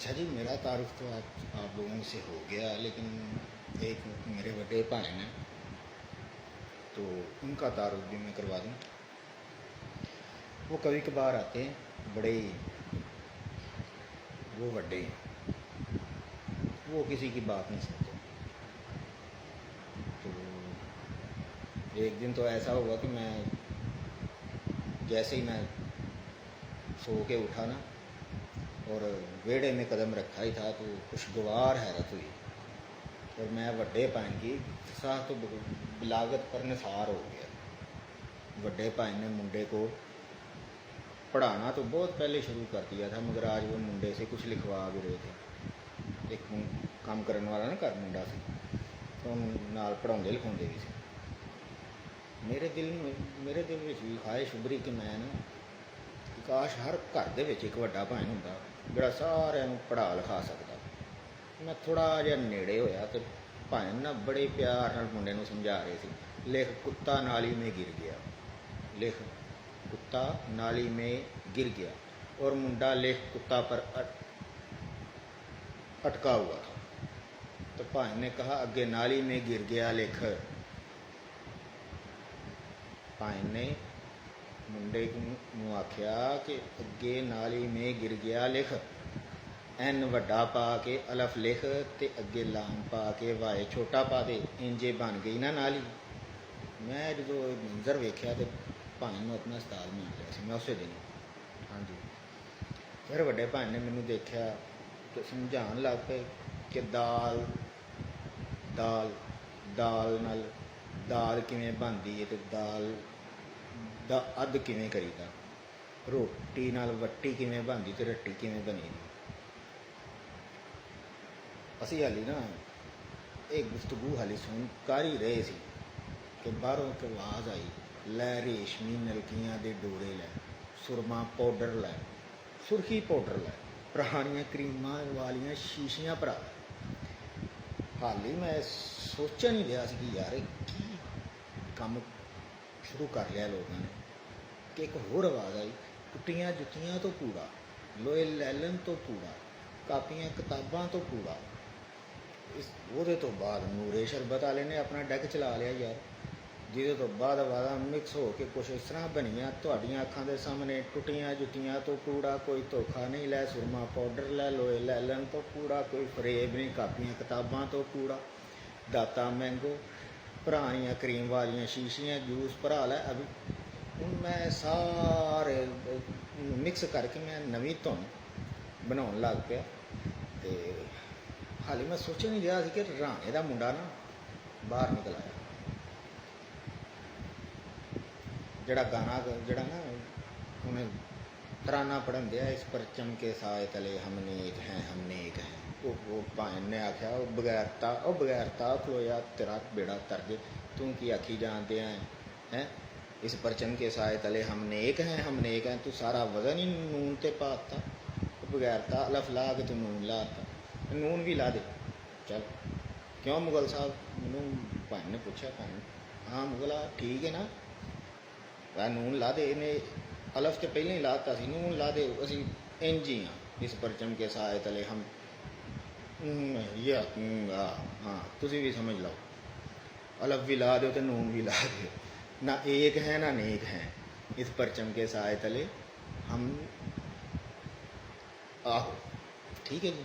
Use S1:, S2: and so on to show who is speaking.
S1: अच्छा जी, मेरा तारुफ तो आप लोगों से हो गया, लेकिन एक मेरे बड़े भाई हैं, तो उनका तारुफ भी मैं करवा दूँ। वो कभी कभार आते हैं, बड़े ही वो बड़े हैं, वो किसी की बात नहीं सुनते। तो एक दिन तो ऐसा हुआ कि मैं जैसे ही मैं सो के उठा ना, और वेड़े में कदम रखा ही था, तो खुशगवार हैरत हुई। और मैं वड्डे भाई की साथ तो बिलागत पर निसार हो गया। वड्डे भाई ने मुंडे को पढ़ाना तो बहुत पहले शुरू कर दिया था, मगर आज वो मुंडे से कुछ लिखवा भी रहे थे। एक काम करने वाला ना घर मुंडा से, तो नाल पढ़ाते लिखाते भी से। मेरे दिल में भी ख्वाहिश उभरी कि मैं ना काश हर घर दे विच एक वड्डा भाई हुंदा जिहड़ा सारिਆਂ ਨੂੰ पढ़ा लिखा सकता। मैं थोड़ा जिहा नेड़े होया तो भाई ना बड़े प्यार नाल मुंडे नूं समझा रहे थे, लिख कुत्ता नाली में गिर गया, लिख कुत्ता नाली में गिर गया। और मुंडा लिख कुत्ता पर अटका हुआ था। तो भाई ने कहा अगे नाली में गिर गया लिख। भाई ने मुंडे नूं आख्या कि अगे नाली में गिर गया लिख। एन वड्डा पा के अलफ लिख ते अगे लाम पा के वाए छोटा पा दे, इंजे बन गई ना नाली। मैं जो मंजर वेख्या तो भाई नूं अपना उस्ताद मान लिया सी मैं उस दिन। हाँ जी। फिर वड्डे भाई ने मैनूं देखा तो समझाउण लग पे कि दाल दाल दाल नाल दाल किवें बनदी है, तो दाल दा अध किवें करीदा, रोटी नाल वट्टी किवें बनदी ते रट्टी किवें बनी। असी हाली ना एक गुफ्तगू हाली सुन कर ही रहे सी कि बाहरों एक आवाज़ आई, लै रेशमी नलकियां दे डोरे लै, सुरमा पाउडर लै, सुरखी पाउडर लै, पुरानियां क्रीमां वालियां शीशियां भरा। हाली मैं सोचन ही रहा कि यार की काम शुरू कर लिया लोगों ने। कि एक होर आवाज़ आई, टुट्टियां जुत्तियां तो कूड़ा, लोए लैलन तो कूड़ा, कापियां किताबां तो कूड़ा। इस वो तो बाद नूरे शरबत वाले ने अपना डैक चला लिया यार, जिहदे तो बाद आवाज़ां मिक्स हो के कुछ इस तरह बनिया तुहाडियां अखां दे सामने। टुट्टियां जुत्तियां तो कूड़ा, कोई धोखा नहीं लै, सुरमा पाउडर लै, लोए लैलन तो कूड़ा, कोई फरेब नहीं, कापियां किताबां तो कूड़ा, दाता मैंगो, पुरानियां क्रीम वालियां शीशियां, जूस भरा लै। अभी हूँ मैं सारे मिक्स करके मैं नवीं धुन बनाउण लग पिया। तो हाली मैं सोच नहीं रहा कि राणे का मुंडा ना बाहर निकल आया, जड़ा गाना जड़ा ना उन्हें तराना पढ़न दिया, इस परचम के साए तले हमने एक हैं हमने एक हैं। वो भाइन ने आख्या वो बगैरता खलोया तेरा बेड़ा तरजे, तू की आखी जानते हैं इस परचम के साए तले हमने एक हैं, तू सारा वजन ही नून ते पाता। बगैरता अलफ ला के तू नून लाता, नून भी ला दे चल। क्यों मुगल साहब, मैनू भाई ने पूछा। भाई हाँ मुगला ठीक है ना, वह नून ला दे। इन्हें अलफ तो पहले ही लाता सी, नून ला दे। असी इंज ही हाँ, इस परचम के साए तले हम ये हाँ तुसी भी समझ लो, अलफ भी ला दो तो नून भी ला दो। ना एक है ना नेक है, इस परचम के साए तले हम। आहो ठीक है जी।